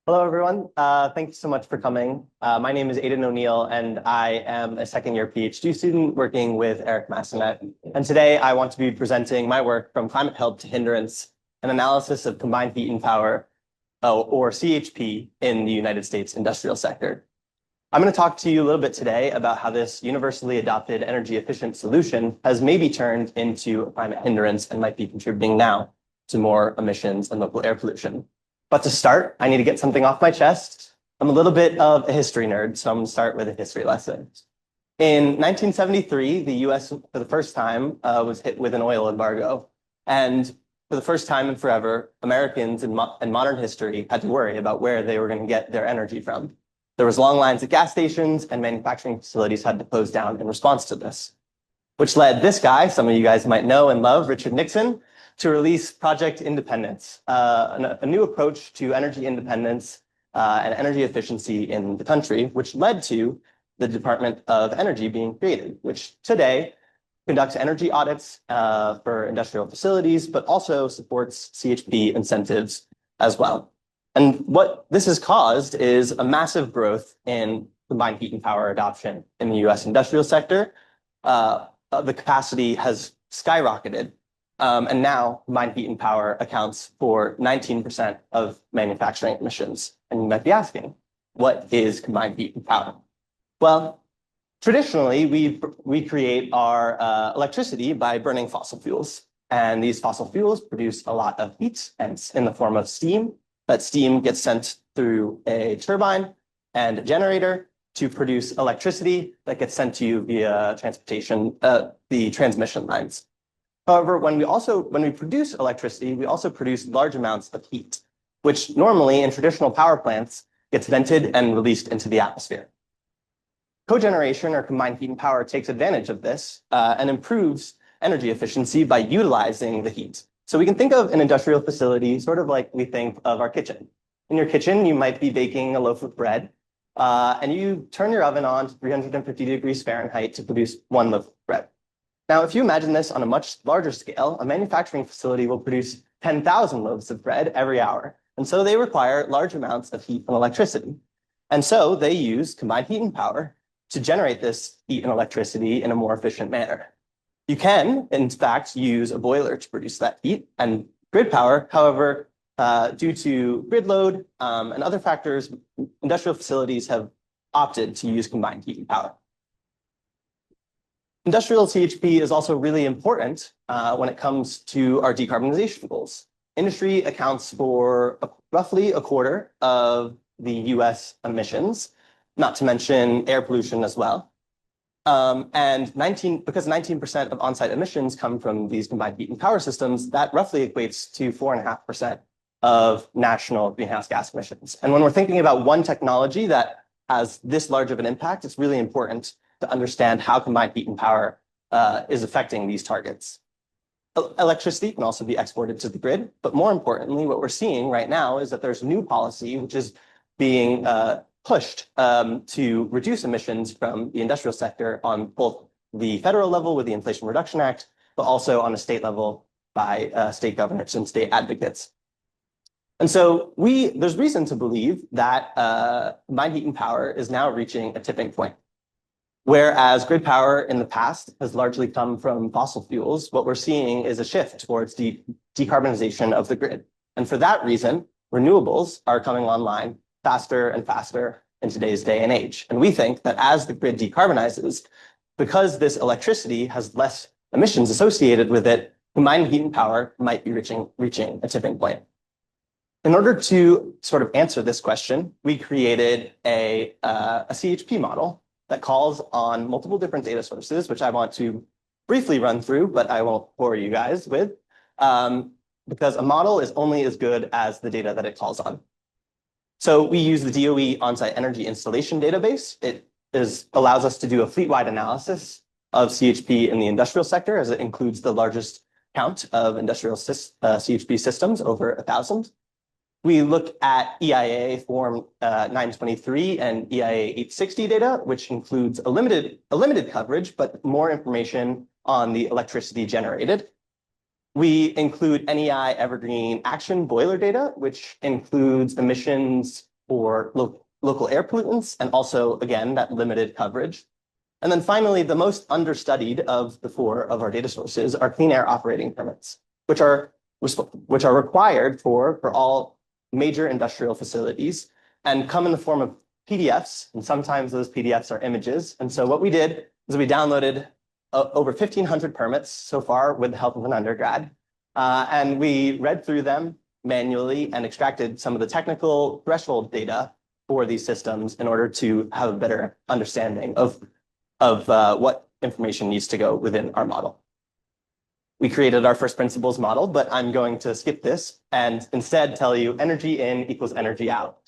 Hello, everyone. Thank you so much for coming. My name is Aidan O'Neil, and I am a second-year PhD student working with Eric Massanet. And today I want to be presenting my work from climate help to hindrance, an analysis of combined heat and power, or CHP, in the United States industrial sector. I'm going to talk to you a little bit today about how this universally adopted energy efficient solution has maybe turned into a climate hindrance and might be contributing now to more emissions and local air pollution. But to start, I need to get something off my chest. I'm a little bit of a history nerd, so I'm going to start with a history lesson. In 1973, the US, for the first time, was hit with an oil embargo. And for the first time in forever, Americans in modern history had to worry about where they were going to get their energy from. There was long lines at gas stations, and manufacturing facilities had to close down in response to this, which led this guy, some of you guys might know and love, Richard Nixon, to release Project Independence, a new approach to energy independence and energy efficiency in the country, which led to the Department of Energy being created, which today conducts energy audits for industrial facilities, but also supports CHP incentives as well. And what this has caused is a massive growth in combined heat and power adoption in the US industrial sector. The capacity has skyrocketed. And now combined heat and power accounts for 19% of manufacturing emissions. And you might be asking, what is combined heat and power? Well, traditionally, we create our electricity by burning fossil fuels. And these fossil fuels produce a lot of heat, and in the form of steam. That steam gets sent through a turbine and a generator to produce electricity that gets sent to you via transportation, the transmission lines. However, when we produce electricity, we also produce large amounts of heat, which normally in traditional power plants gets vented and released into the atmosphere. Cogeneration, or combined heat and power, takes advantage of this and improves energy efficiency by utilizing the heat. So we can think of an industrial facility sort of like we think of our kitchen. In your kitchen, you might be baking a loaf of bread, and you turn your oven on to 350 degrees Fahrenheit to produce one loaf of bread. Now, if you imagine this on a much larger scale, a manufacturing facility will produce 10,000 loaves of bread every hour. And so they require large amounts of heat and electricity. And so they use combined heat and power to generate this heat and electricity in a more efficient manner. You can, in fact, use a boiler to produce that heat and grid power. However, due to grid load and other factors, industrial facilities have opted to use combined heat and power. Industrial CHP is also really important when it comes to our decarbonization goals. Industry accounts for roughly a quarter of the US emissions, not to mention air pollution as well. And because 19% of on-site emissions come from these combined heat and power systems, that roughly equates to 4.5% of national greenhouse gas emissions. And when we're thinking about one technology that has this large of an impact, it's really important to understand how combined heat and power is affecting these targets. Electricity can also be exported to the grid, but more importantly, what we're seeing right now is that there's new policy which is being pushed to reduce emissions from the industrial sector on both the federal level with the Inflation Reduction Act, but also on a state level by state governors and state advocates. And so there's reason to believe that combined heat and power is now reaching a tipping point. Whereas grid power in the past has largely come from fossil fuels, what we're seeing is a shift towards decarbonization of the grid. And for that reason, renewables are coming online faster and faster in today's day and age. And we think that as the grid decarbonizes, because this electricity has less emissions associated with it, combined heat and power might be reaching a tipping point. In order to sort of answer this question, we created a CHP model that calls on multiple different data sources, which I want to briefly run through, but I won't bore you guys with, because a model is only as good as the data that it calls on. So we use the DOE on-site energy installation database. It allows us to do a fleet-wide analysis of CHP in the industrial sector, as it includes the largest count of industrial CHP systems, over 1,000. We look at EIA Form 923 and EIA 860 data, which includes a limited coverage, but more information on the electricity generated. We include NEI Evergreen Action boiler data, which includes emissions for local air pollutants, and also, again, that limited coverage. And then finally, the most understudied of the four of our data sources are clean air operating permits, which are required for all major industrial facilities and come in the form of PDFs, and sometimes those PDFs are images. And so what we did is we downloaded over 1,500 permits so far with the help of an undergrad, and we read through them manually and extracted some of the technical threshold data for these systems in order to have a better understanding of what information needs to go within our model. We created our first principles model, but I'm going to skip this and instead tell you energy in equals energy out.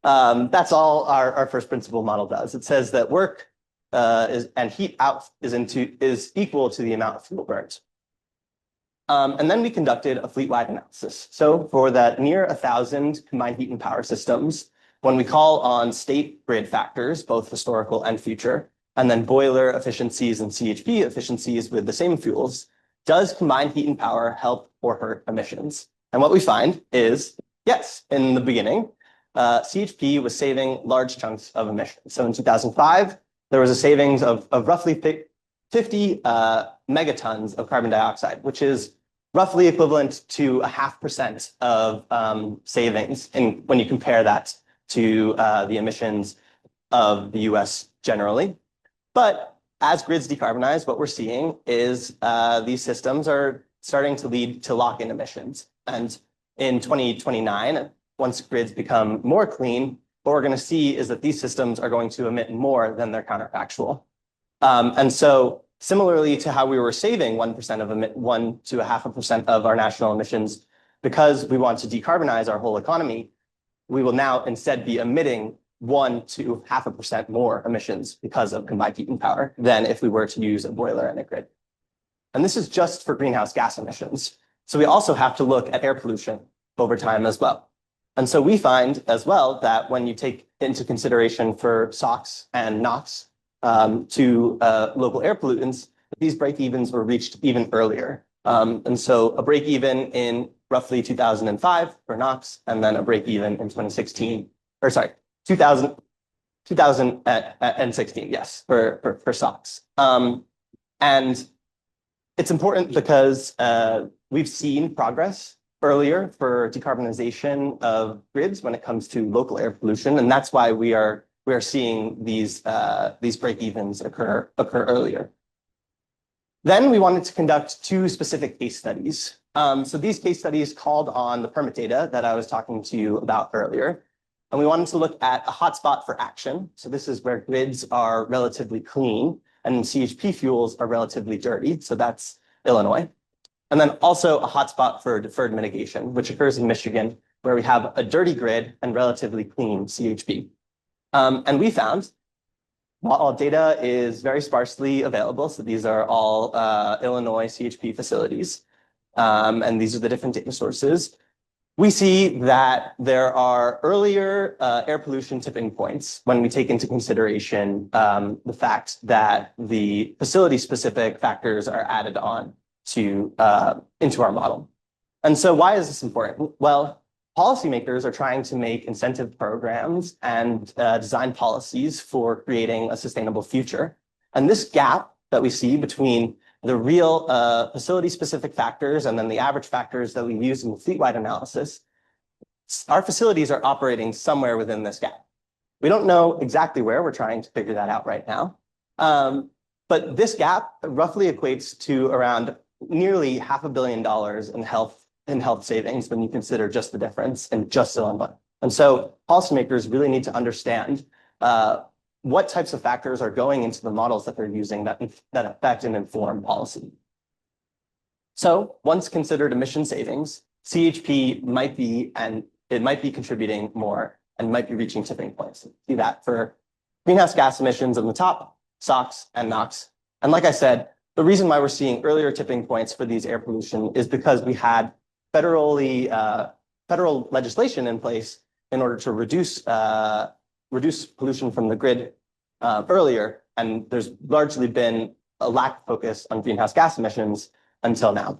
That's all our first principle model does. It says that work and heat out is equal to the amount of fuel burnt. And then we conducted a fleet-wide analysis. So for that near 1,000 combined heat and power systems, when we call on state grid factors, both historical and future, and then boiler efficiencies and CHP efficiencies with the same fuels, does combined heat and power help or hurt emissions? And what we find is, yes, in the beginning, CHP was saving large chunks of emissions. So in 2005, there was a savings of roughly 50 megatons of carbon dioxide, which is roughly equivalent to 0.5% of savings when you compare that to the emissions of the US generally. But as grids decarbonize, what we're seeing is these systems are starting to lead to lock-in emissions. And in 2029, once grids become more clean, what we're going to see is that these systems are going to emit more than their counterfactual. And so similarly to how we were saving 1% of 1 to 0.5% of our national emissions, because we want to decarbonize our whole economy, we will now instead be emitting 1 to 0.5% more emissions because of combined heat and power than if we were to use a boiler and a grid. And this is just for greenhouse gas emissions. So we also have to look at air pollution over time as well. And so we find as well that when you take into consideration for SOx and NOx to local air pollutants, these break-evens were reached even earlier. And so a break-even in roughly 2005 for NOx, and then a break-even in 2016, or sorry, 2016, yes, for SOx. And it's important because we've seen progress earlier for decarbonization of grids when it comes to local air pollution, and that's why we are seeing these break-evens occur earlier. Then we wanted to conduct 2 specific case studies. So these case studies called on the permit data that I was talking to you about earlier. And we wanted to look at a hotspot for action. So this is where grids are relatively clean and CHP fuels are relatively dirty. So that's Illinois. And then also a hotspot for deferred mitigation, which occurs in Michigan, where we have a dirty grid and relatively clean CHP. And we found, while data is very sparsely available, so these are all Illinois CHP facilities, and these are the different data sources, we see that there are earlier air pollution tipping points when we take into consideration the fact that the facility-specific factors are added on into our model. And so why is this important? Well, policymakers are trying to make incentive programs and design policies for creating a sustainable future. And this gap that we see between the real facility-specific factors and then the average factors that we use in the fleet-wide analysis, our facilities are operating somewhere within this gap. We don't know exactly where. We're trying to figure that out right now. But this gap roughly equates to around nearly $500 million in health savings when you consider just the difference in just Illinois. And so policymakers really need to understand what types of factors are going into the models that they're using that affect and inform policy. So once considered emission savings, CHP might be contributing more and might be reaching tipping points. See that for greenhouse gas emissions on the top, SOx and NOx. And like I said, the reason why we're seeing earlier tipping points for these air pollution is because we had federal legislation in place in order to reduce pollution from the grid earlier, and there's largely been a lack of focus on greenhouse gas emissions until now.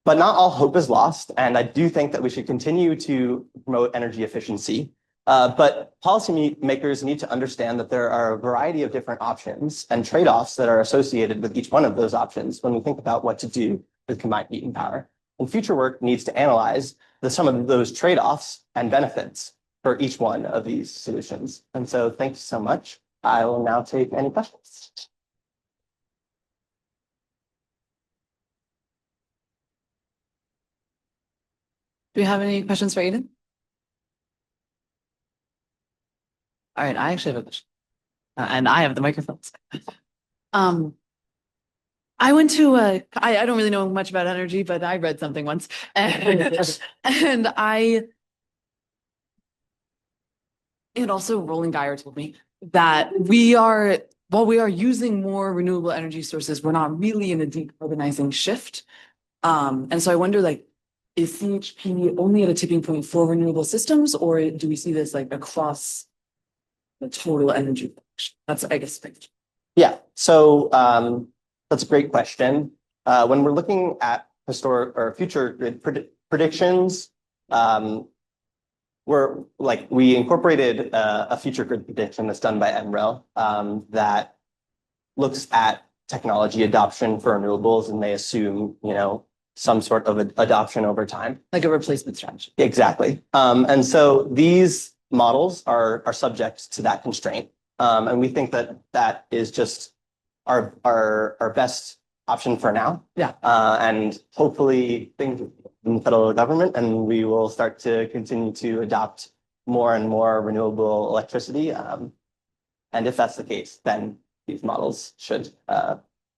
But not all hope is lost, and I do think that we should continue to promote energy efficiency. But policymakers need to understand that there are a variety of different options and trade-offs that are associated with each one of those options when we think about what to do with combined heat and power. And future work needs to analyze the sum of those trade-offs and benefits for each one of these solutions. And so thank you so much. I will now take any questions. Do we have any questions for Aidan? All right, I actually have a question. And I have the microphones. I went to I don't really know much about energy, but I read something once. And also Roland Geyer told me that while we are using more renewable energy sources, we're not really in a decarbonizing shift. And so I wonder, like, is CHP only at a tipping point for renewable systems, or do we see this like across the total energy production? That's, I guess, Yeah, so that's a great question. When we're looking at historic or future grid predictions, we incorporated a future grid prediction that's done by NREL that looks at technology adoption for renewables, and they assume, some sort of adoption over time. Like a replacement strategy. Exactly. And so these models are subject to that constraint. And we think that that is just our best option for now. Yeah. And hopefully things in the federal government, and we will start to continue to adopt more and more renewable electricity. And if that's the case, then these models should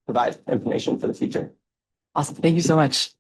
provide information for the future. Awesome. Thank you so much.